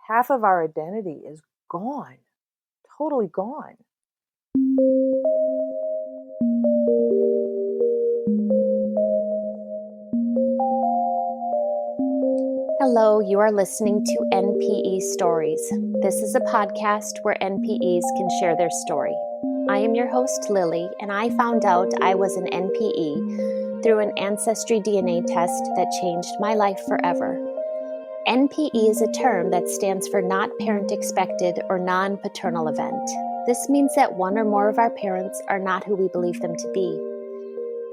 half of our identity is gone, totally gone. Hello, you are listening to NPE Stories. This is a podcast where NPEs can share their story. I am your host, Lily, and I found out I was an NPE through an ancestry DNA test that changed my life forever. NPE is a term that stands for not parent expected or non-paternal event. This means that one or more of our parents are not who we believe them to be.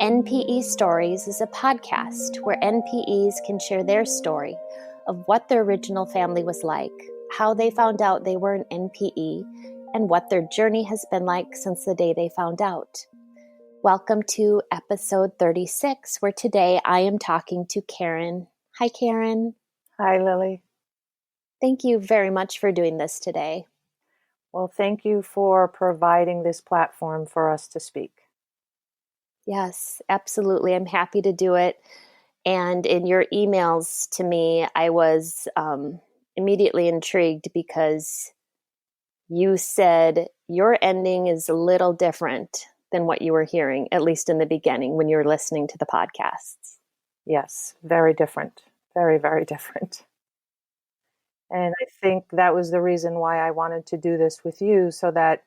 NPE Stories is a podcast where NPEs can share their story of what their original family was like, how they found out they were an NPE, and what their journey has been like since the day they found out. Welcome to episode 36, where today I am talking to Karen. Hi, Karen. Hi, Lily. Thank you very much for doing this today. Well, thank you for providing this platform for us to speak. Yes, absolutely. I'm happy to do it. And in your emails to me, I was immediately intrigued because you said your ending is a little different than what you were hearing, at least in the beginning when you were listening to the podcasts. Yes, very different. Very, very different. And I think that was the reason why I wanted to do this with you, so that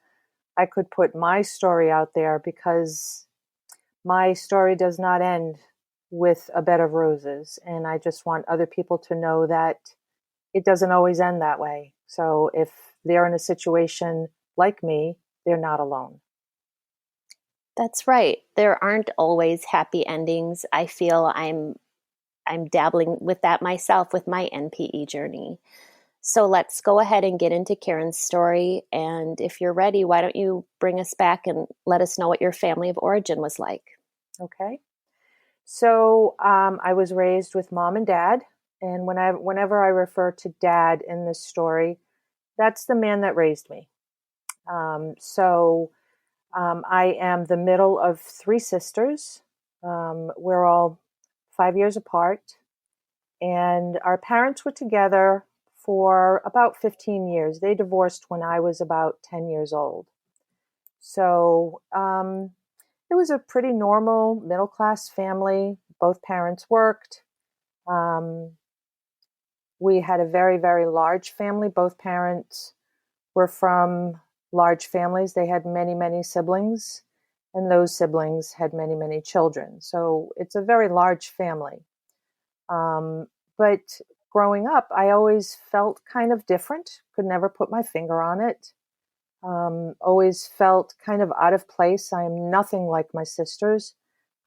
I could put my story out there, because my story does not end with a bed of roses. And I just want other people to know that it doesn't always end that way. So if they're in a situation like me, they're not alone. That's right. There aren't always happy endings. I feel I'm dabbling with that myself with my NPE journey. So let's go ahead and get into Karen's story. And if you're ready, why don't you bring us back and let us know what your family of origin was like? Okay. So I was raised with mom and dad. And whenever I refer to dad in this story, that's the man that raised me. I am the middle of three sisters. We're all 5 years apart. And our parents were together for about 15 years. They divorced when I was about 10 years old. So it was a pretty normal middle-class family. Both parents worked. We had a very, very large family. Both parents were from large families. They had many, many siblings, and those siblings had many, many children. So it's a very large family. But growing up, I always felt kind of different, could never put my finger on it. Always felt kind of out of place. I am nothing like my sisters.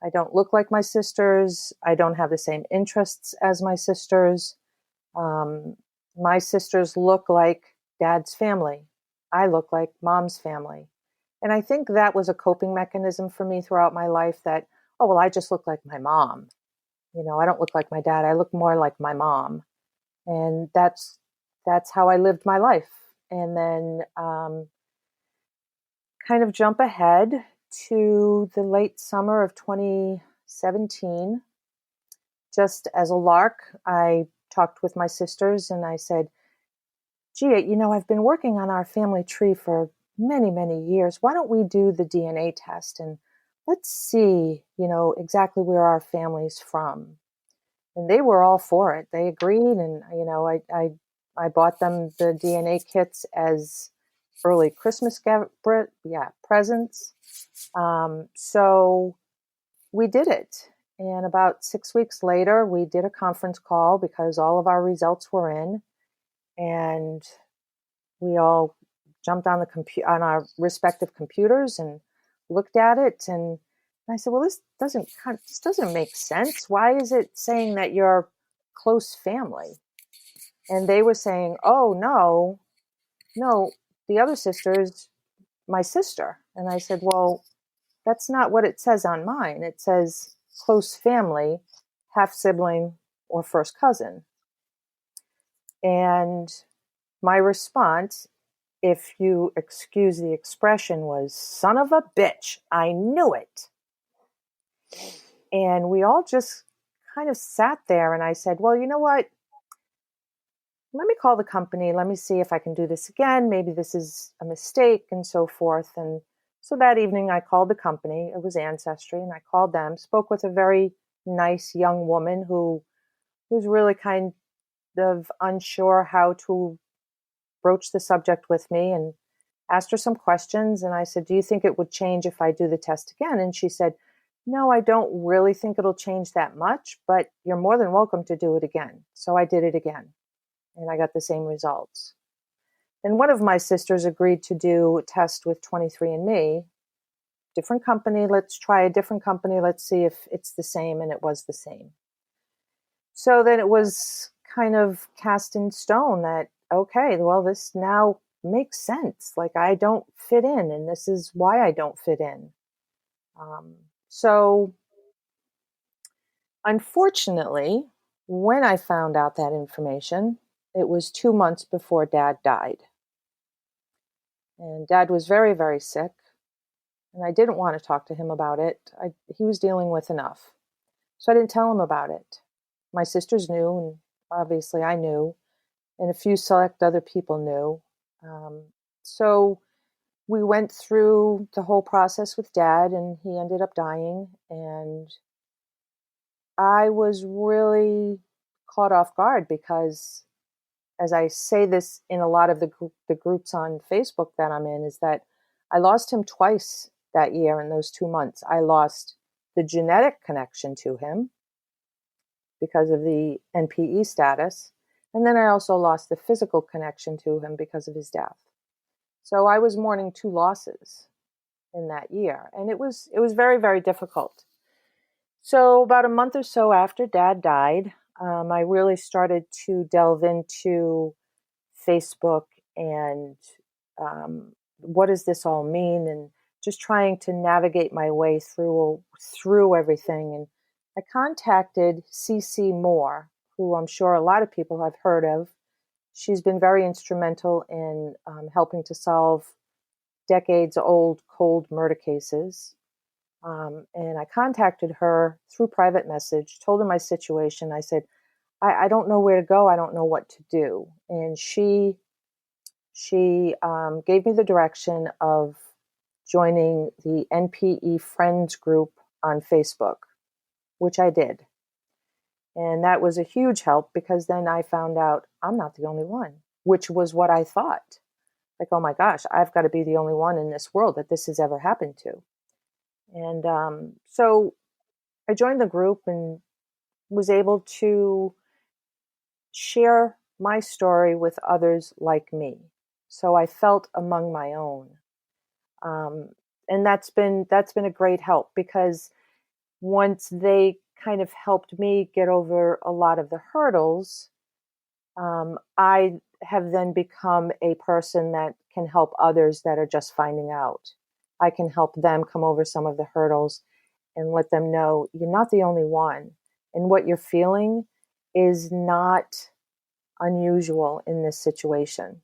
I don't look like my sisters. I don't have the same interests as my sisters. My sisters look like dad's family. I look like mom's family. And I think that was a coping mechanism for me throughout my life, that, oh, well, I just look like my mom. I don't look like my dad. I look more like my mom. And that's how I lived my life. And then kind of jump ahead to the late summer of 2017. Just as a lark, I talked with my sisters and I said, gee, I've been working on our family tree for many, many years. Why don't we do the DNA test and let's see, exactly where our family's from. And they were all for it. They agreed. And, I bought them the DNA kits as early Christmas presents. So we did it. And about 6 weeks later, we did a conference call because all of our results were in. And we all jumped on on our respective computers and looked at it. And I said, well, this doesn't make sense. Why is it saying that you're close family? And they were saying, oh, no, the other sister is my sister. And I said, well, that's not what it says on mine. It says close family, half sibling, or first cousin. And my response, if you excuse the expression, was, son of a bitch, I knew it. And we all just kind of sat there, and I said, well, you know what? let me call the company. Let me see if I can do this again. Maybe this is a mistake and so forth. And so that evening I called the company. It was Ancestry, and I called them, spoke with a very nice young woman who was really kind of unsure how to broach the subject with me, and asked her some questions. And I said, do you think it would change if I do the test again? And she said, no, I don't really think it'll change that much, but you're more than welcome to do it again. So I did it again, and I got the same results. And one of my sisters agreed to do a test with 23andMe, different company. Let's try a different company. Let's see if it's the same. And it was the same. So then it was kind of cast in stone that, okay, well, this now makes sense. Like, I don't fit in, and this is why I don't fit in. So unfortunately, when I found out that information, it was 2 months before Dad died. And Dad was very, very sick, and I didn't want to talk to him about it. He was dealing with enough. So I didn't tell him about it. My sisters knew, and obviously I knew, and a few select other people knew. So we went through the whole process with Dad, and he ended up dying. And I was really caught off guard because, as I say this in a lot of the groups on Facebook that I'm in, is that I lost him twice that year in those 2 months. I lost the genetic connection to him because of the NPE status. And then I also lost the physical connection to him because of his death. So I was mourning two losses in that year. And it was very, very difficult. So about a month or so after Dad died, I really started to delve into Facebook and what does this all mean, and just trying to navigate my way through everything. And I contacted CC Moore, who I'm sure a lot of people have heard of. She's been very instrumental in helping to solve decades-old cold murder cases. And I contacted her through private message, told her my situation. I said, I don't know where to go. I don't know what to do. And she gave me the direction of joining the NPE Friends group on Facebook, which I did. And that was a huge help because then I found out I'm not the only one, which was what I thought. Like, oh my gosh, I've got to be the only one in this world that this has ever happened to. And so I joined the group and was able to share my story with others like me. So I felt among my own. And that's been a great help because once they kind of helped me get over a lot of the hurdles, I have then become a person that can help others that are just finding out. I can help them come over some of the hurdles and let them know you're not the only one. And what you're feeling is not unusual in this situation.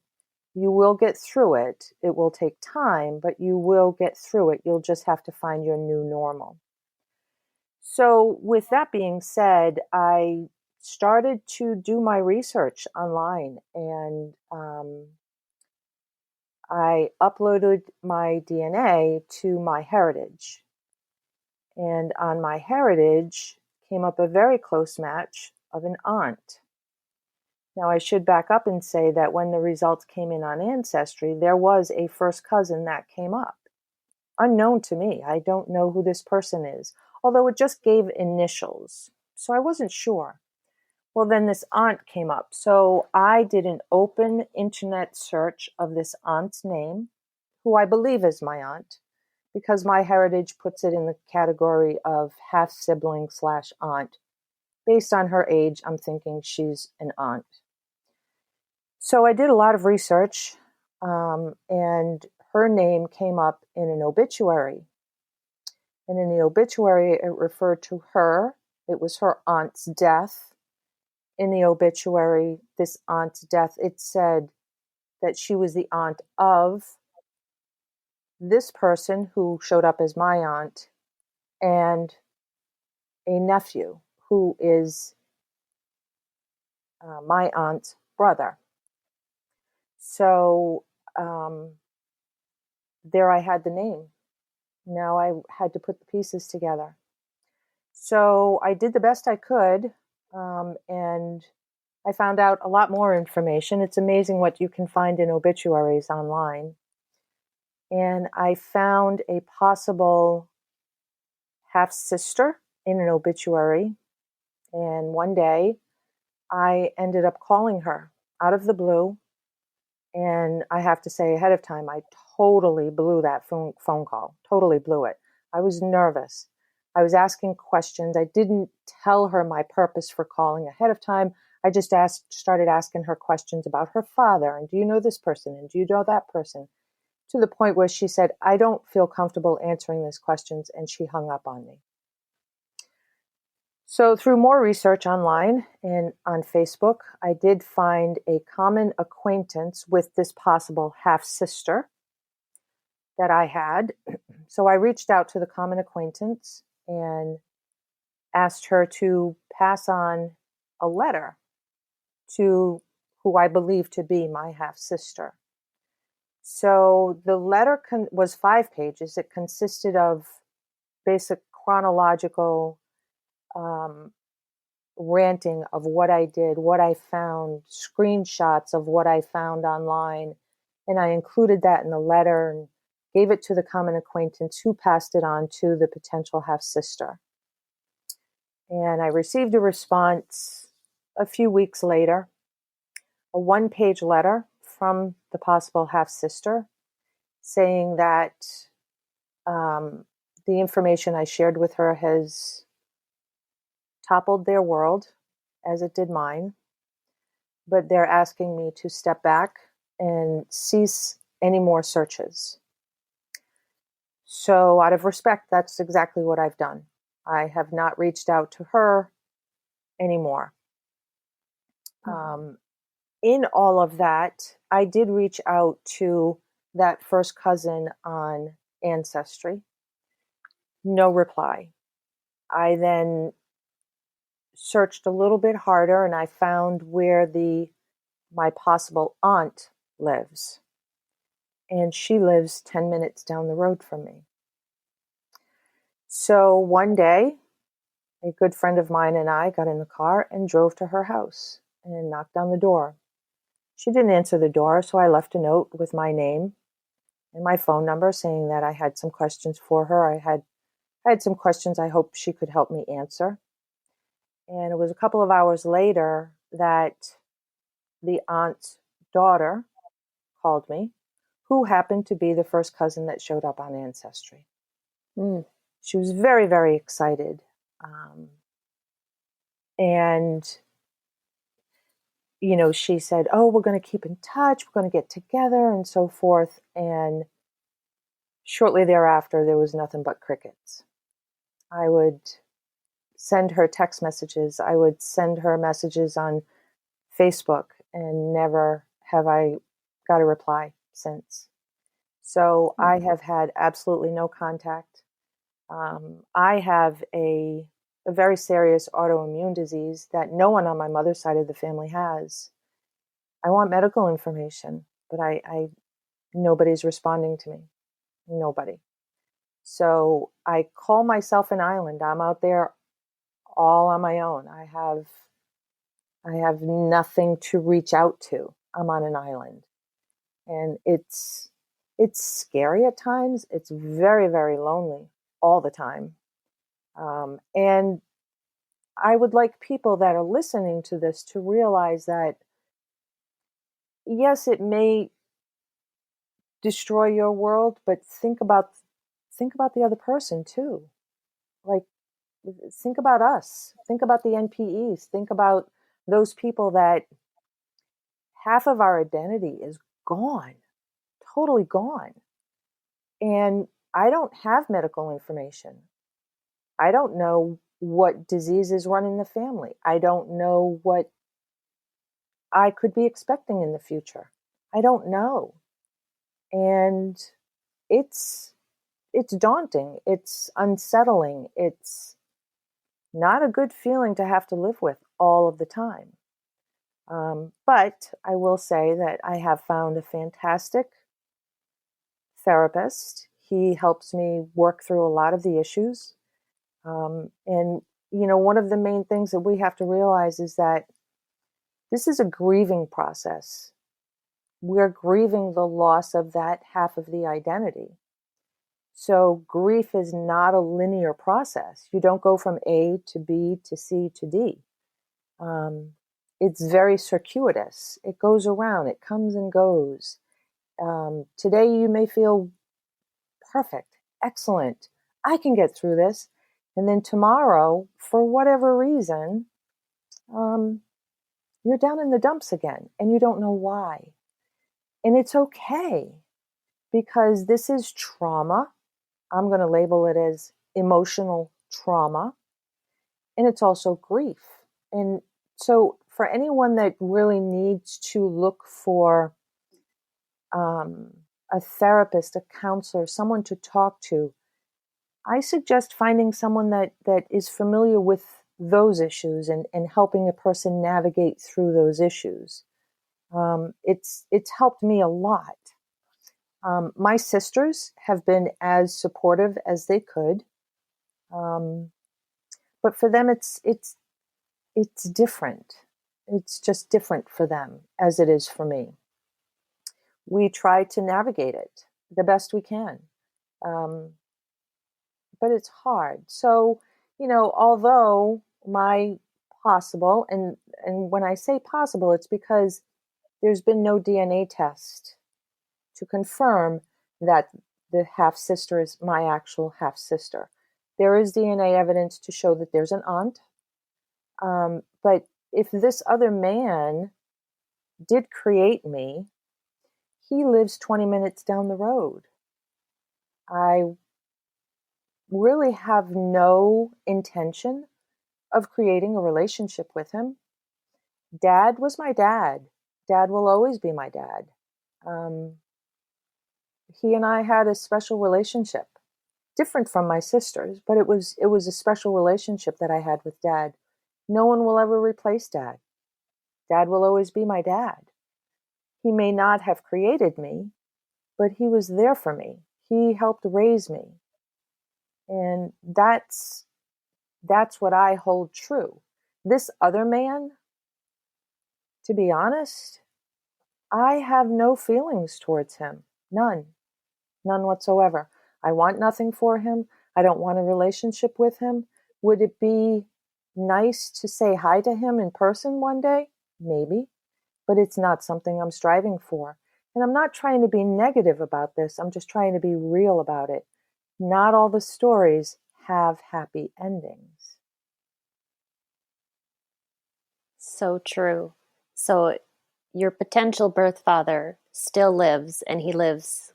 You will get through it. It will take time, but you will get through it. You'll just have to find your new normal. So with that being said, I started to do my research online, and I uploaded my DNA to MyHeritage. And on MyHeritage came up a very close match of an aunt. Now, I should back up and say that when the results came in on Ancestry, there was a first cousin that came up. Unknown to me. I don't know who this person is, although it just gave initials. So I wasn't sure. Well, then this aunt came up. So I did an open internet search of this aunt's name, who I believe is my aunt, because MyHeritage puts it in the category of half-sibling/aunt. Based on her age, I'm thinking she's an aunt. So I did a lot of research, and her name came up in an obituary. And in the obituary, it referred to her. It was her aunt's death. In the obituary, this aunt's death, it said that she was the aunt of this person who showed up as my aunt and a nephew who is my aunt's brother. So there I had the name. Now I had to put the pieces together. So I did the best I could, and I found out a lot more information. It's amazing what you can find in obituaries online. And I found a possible half sister in an obituary. And one day I ended up calling her out of the blue. And I have to say ahead of time, I totally blew that phone call, totally blew it. I was nervous. I was asking questions. I didn't tell her my purpose for calling ahead of time. I just started asking her questions about her father. And do you know this person? And do you know that person? To the point where she said, I don't feel comfortable answering these questions. And she hung up on me. So through more research online and on Facebook, I did find a common acquaintance with this possible half-sister that I had. So I reached out to the common acquaintance and asked her to pass on a letter to who I believe to be my half-sister. So the letter was 5 pages. It consisted of basic chronological ranting of what I did, what I found, screenshots of what I found online. And I included that in the letter and gave it to the common acquaintance who passed it on to the potential half sister. And I received a response a few weeks later, a 1-page letter from the possible half sister saying that the information I shared with her has toppled their world as it did mine, but they're asking me to step back and cease any more searches. So out of respect, that's exactly what I've done. I have not reached out to her anymore. In all of that, I did reach out to that first cousin on Ancestry. No reply. I then searched a little bit harder and I found where my possible aunt lives. And she lives 10 minutes down the road from me. So one day, a good friend of mine and I got in the car and drove to her house and knocked on the door. She didn't answer the door, so I left a note with my name and my phone number saying that I had some questions for her. I had some questions I hoped she could help me answer. And it was a couple of hours later that the aunt's daughter called me, who happened to be the first cousin that showed up on Ancestry. She was very, very excited. And, she said, oh, we're going to keep in touch. We're going to get together and so forth. And shortly thereafter, there was nothing but crickets. I would send her text messages. I would send her messages on Facebook, and never have I got a reply since. So I have had absolutely no contact. I have a very serious autoimmune disease that no one on my mother's side of the family has. I want medical information, but nobody's responding to me. Nobody. So I call myself an island. I'm out there all on my own. I have nothing to reach out to. I'm on an island. And it's scary at times. It's very, very lonely all the time. And I would like people that are listening to this to realize that, yes, it may destroy your world, but think about the other person too. Like, think about us. Think about the NPEs. Think about those people that half of our identity is gone, totally gone. And I don't have medical information. I don't know what diseases run in the family. I don't know what I could be expecting in the future. I don't know. And it's daunting. It's unsettling. It's not a good feeling to have to live with all of the time. But I will say that I have found a fantastic therapist. He helps me work through a lot of the issues. And, one of the main things that we have to realize is that this is a grieving process. We're grieving the loss of that half of the identity. So grief is not a linear process. You don't go from A to B to C to D. It's very circuitous. It goes around, it comes and goes. Today you may feel perfect, excellent. I can get through this. And then tomorrow, for whatever reason, you're down in the dumps again and you don't know why. And it's okay because this is trauma. I'm going to label it as emotional trauma. And it's also grief. And so for anyone that really needs to look for a therapist, a counselor, someone to talk to, I suggest finding someone that is familiar with those issues and helping a person navigate through those issues. It's helped me a lot. My sisters have been as supportive as they could, but for them it's different. It's just different for them as it is for me. We try to navigate it the best we can. Um, but it's hard. So, although my possible, and when I say possible, it's because there's been no DNA test to confirm that the half sister is my actual half sister. There is DNA evidence to show that there's an aunt. But if this other man did create me, he lives 20 minutes down the road. I really have no intention of creating a relationship with him. Dad was my dad. Dad will always be my dad. Um, he and I had a special relationship, different from my sisters, but it was a special relationship that I had with Dad. No one will ever replace Dad. Dad will always be my dad. He may not have created me, but he was there for me. He helped raise me. And that's what I hold true. This other man, to be honest, I have no feelings towards him. None. None whatsoever. I want nothing for him. I don't want a relationship with him. Would it be nice to say hi to him in person one day? Maybe. But it's not something I'm striving for. And I'm not trying to be negative about this. I'm just trying to be real about it. Not all the stories have happy endings. So true. So your potential birth father still lives and he lives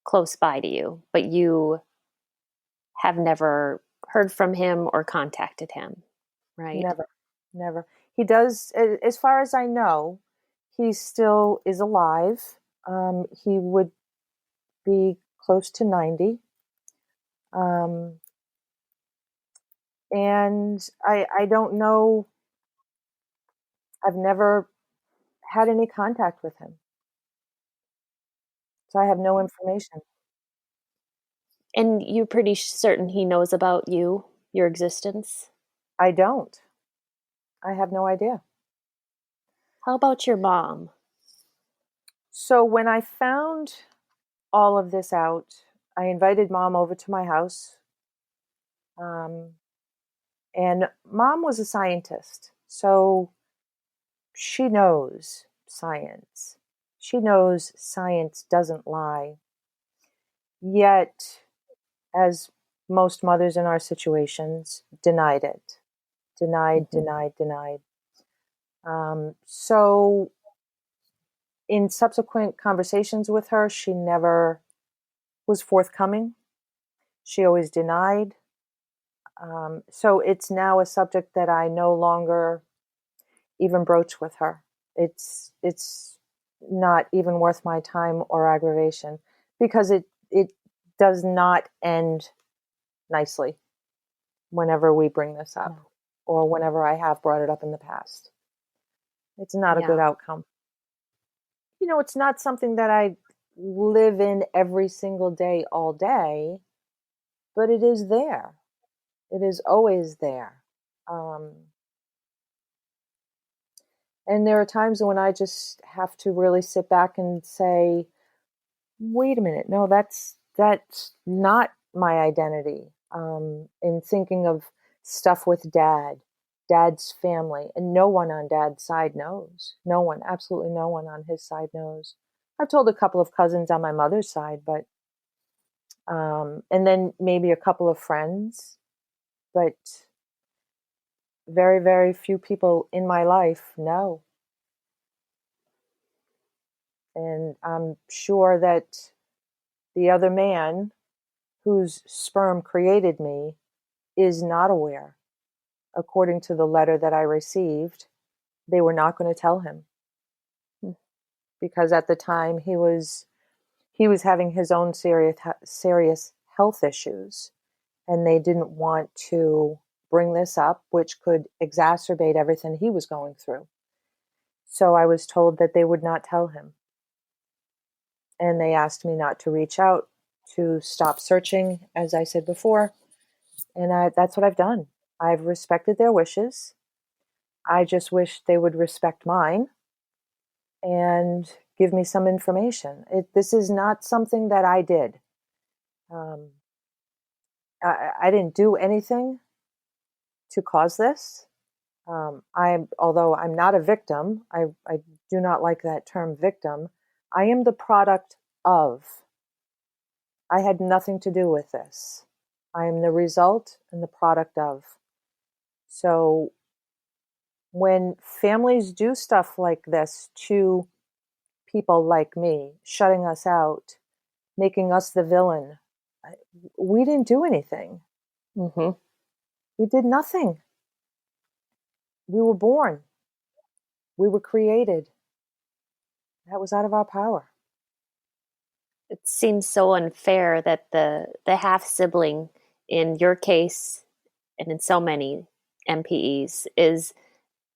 close by to you, but you have never heard from him or contacted him, right? Never, never. He does, as far as I know, he still is alive. He would be close to 90. Um, and I don't know, I've never had any contact with him. So I have no information. And you're pretty certain he knows about you, your existence? I don't. I have no idea. How about your mom? So when I found all of this out, I invited Mom over to my house. Um, and Mom was a scientist. So she knows science. She knows science doesn't lie. Yet, as most mothers in our situations, denied it. Denied. So, in subsequent conversations with her, she never was forthcoming. She always denied. So, it's now a subject that I no longer even broach with her. It's not even worth my time or aggravation because it does not end nicely whenever we bring this up or whenever I have brought it up in the past. It's not a good Yeah. outcome. It's not something that I live in every single day, all day, but it is there. It is always there. Um, and there are times when I just have to really sit back and say, wait a minute, no, that's not my identity. In thinking of stuff with dad's family, and no one on dad's side knows. No one, absolutely no one on his side knows. I've told a couple of cousins on my mother's side, but and then maybe a couple of friends, but very, very few people in my life know. And I'm sure that the other man whose sperm created me is not aware. According to the letter that I received, they were not going to tell him because at the time he was having his own serious health issues, and they didn't want to bring this up, which could exacerbate everything he was going through. So I was told that they would not tell him. And they asked me not to reach out, to stop searching, as I said before. And that's what I've done. I've respected their wishes. I just wish they would respect mine and give me some information. This is not something that I did. Um, I didn't do anything to cause this. Although I'm not a victim, I do not like that term victim. I am the product of. I had nothing to do with this. I am the result and the product of. So when families do stuff like this to people like me, shutting us out, making us the villain, we didn't do anything. Mm-hmm. We did nothing. We were born. We were created. That was out of our power. It seems so unfair that the half sibling in your case and in so many NPEs is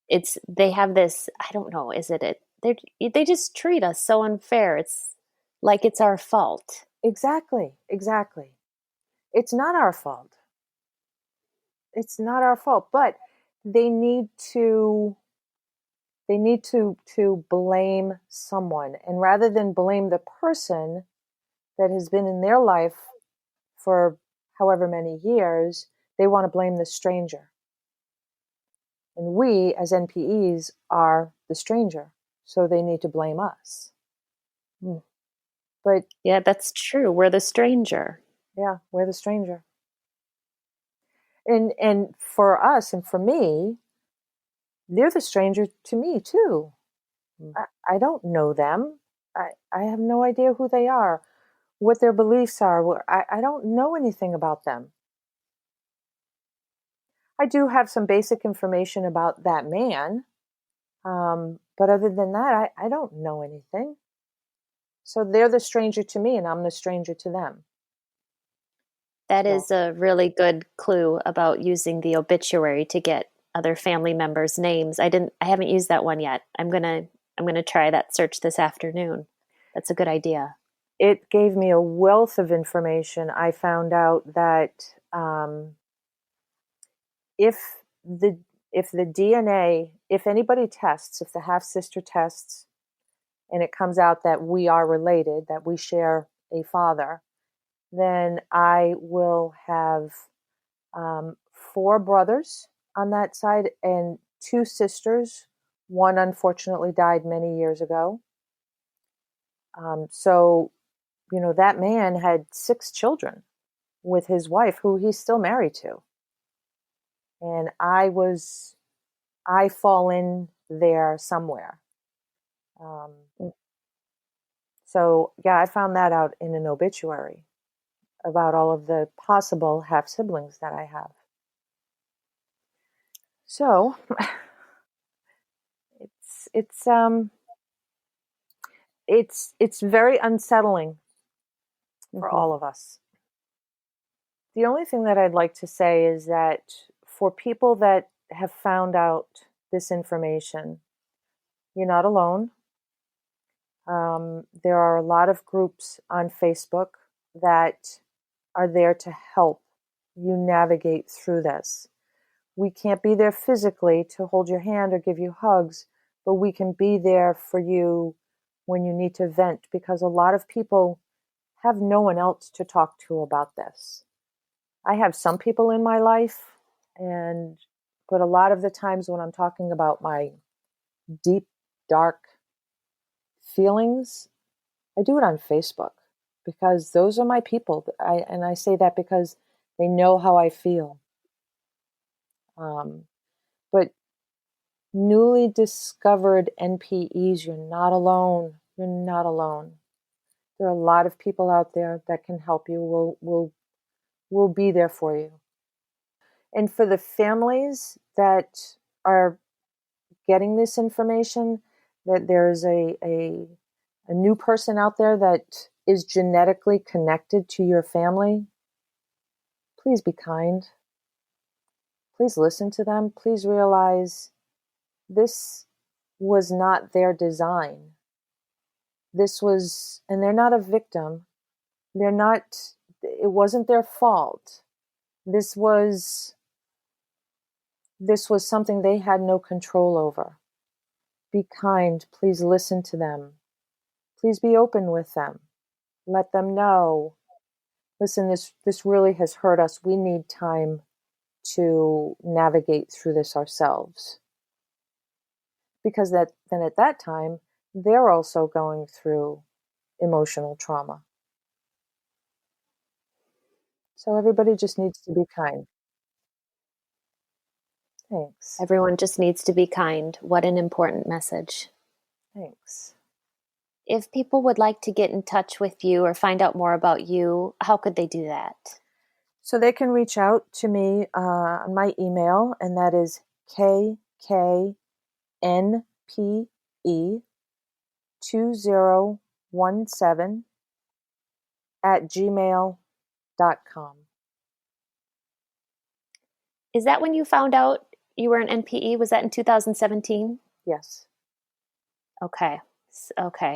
it's they have this, I don't know, is it they just treat us so unfair. It's like it's our fault. Exactly. Exactly. It's not our fault. It's not our fault, but they need to they need to blame someone, and rather than blame the person that has been in their life for however many years, they want to blame the stranger. And we, as NPEs, are the stranger. So they need to blame us. But Yeah, that's true. We're the stranger. yeah, we're the stranger. And for us and for me, they're the stranger to me too. I don't know them. I have no idea who they are, what their beliefs are. I don't know anything about them. I do have some basic information about that man. But other than that, I don't know anything. So they're the stranger to me, and I'm the stranger to them. That So is a really good clue about using the obituary to get other family members' names. I haven't used that one yet. I'm gonna try that search this afternoon. That's a good idea. it gave me a wealth of information. I found out that if the if the DNA, if anybody tests, if the half sister tests, and it comes out that we are related, that we share a father, then I will have four brothers on that side and two sisters. One unfortunately died many years ago. So, that man had six children with his wife, who he's still married to. And I fall in there somewhere. Um, so, yeah, I found that out in an obituary about all of the possible half siblings that I have. So, it's it's um it's very unsettling for Mm-hmm. all of us. The only thing that I'd like to say is that for people that have found out this information, You're not alone. There are a lot of groups on Facebook that are there to help you navigate through this. We can't be there physically to hold your hand or give you hugs, but we can be there for you when you need to vent, because a lot of people have no one else to talk to about this. I have some people in my life, but a lot of the times when I'm talking about my deep, dark feelings, I do it on Facebook because those are my people. And I say that because they know how I feel. But newly discovered NPEs, you're not alone. You're not alone. There are a lot of people out there that can help you. We'll be there for you. And for the families that are getting this information, that there's a new person out there that is genetically connected to your family, please be kind. Please listen to them. Please realize this was not their design. And they're not a victim. It wasn't their fault. This was something they had no control over. Be kind. Please listen to them. Please be open with them. Let them know, listen, this really has hurt us. We need time to navigate through this ourselves. Because then at that time, they're also going through emotional trauma. So everybody just needs to be kind. Thanks. Everyone just needs to be kind. What an important message. Thanks. If people would like to get in touch with you or find out more about you, how could they do that? So they can reach out to me on my email, and that is kknpe2017@gmail.com. Is that when you found out you were an NPE? Was that in 2017? Yes. Okay.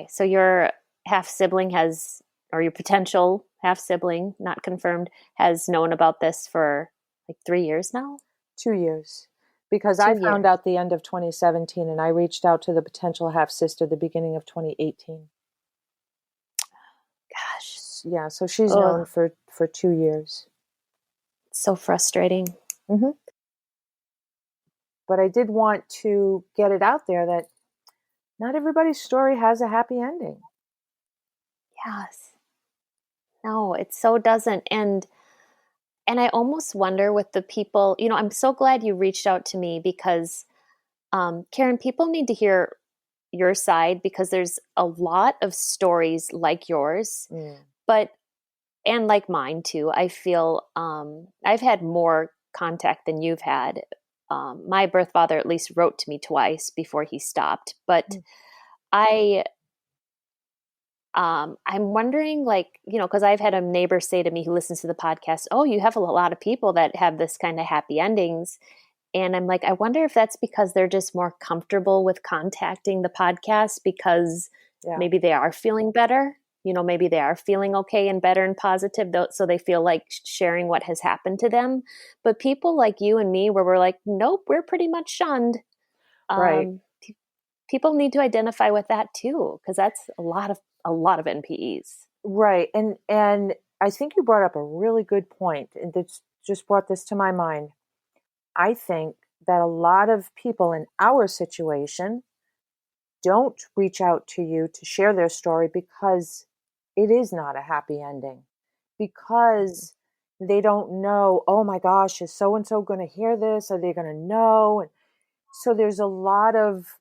So your half-sibling or your potential half-sibling, not confirmed, has known about this for like 3 years now? 2 years. Because 2 I years. found out the end of 2017, and I reached out to the potential half-sister the beginning of 2018. Gosh. Yeah, so she's known for 2 years. So frustrating. Mm-hmm. But I did want to get it out there that not everybody's story has a happy ending. Yes. No, it so doesn't. And I almost wonder with the people, I'm so glad you reached out to me because, Karen, people need to hear your side because there's a lot of stories like yours, and like mine too. I feel I've had more contact than you've had. My birth father at least wrote to me twice before he stopped, but I'm wondering, because I've had a neighbor say to me who listens to the podcast, "Oh, you have a lot of people that have this kind of happy endings." And I'm like, I wonder if that's because they're just more comfortable with contacting the podcast because maybe they are feeling better. Maybe they are feeling okay and better and positive, so they feel like sharing what has happened to them. But people like you and me, where we're like, nope, we're pretty much shunned. Right. People need to identify with that too, because that's a lot of NPEs. Right. And I think you brought up a really good point, and this just brought this to my mind. I think that a lot of people in our situation don't reach out to you to share their story because it is not a happy ending, because they don't know, oh my gosh, is so-and-so going to hear this? Are they going to know? And so there's a lot of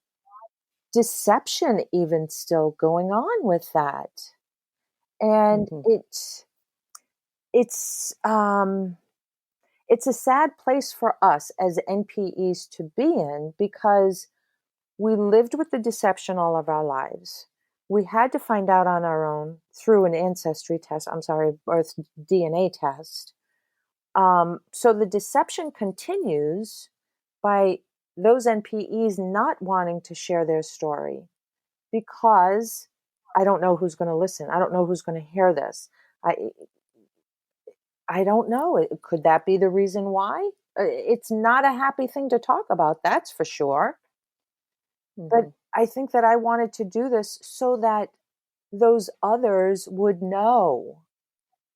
deception even still going on with that. And it's a sad place for us as NPEs to be in, because we lived with the deception all of our lives. We had to find out on our own through an ancestry test, or DNA test. So the deception continues by those NPEs not wanting to share their story because I don't know who's going to listen. I don't know who's going to hear this. I don't know. Could that be the reason why? It's not a happy thing to talk about, that's for sure. But I think that I wanted to do this so that those others would know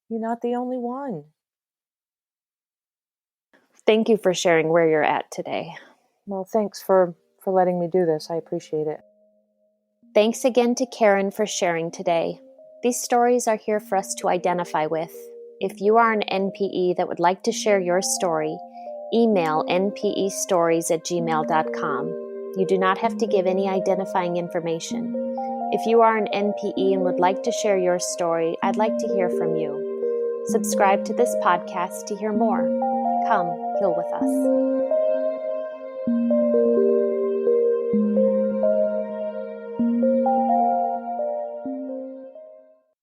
you're not the only one. Thank you for sharing where you're at today. Well, thanks for letting me do this. I appreciate it. Thanks again to Karen for sharing today. These stories are here for us to identify with. If you are an NPE that would like to share your story, email npestories@gmail.com. You do not have to give any identifying information. If you are an NPE and would like to share your story, I'd like to hear from you. Subscribe to this podcast to hear more. Come, heal with us.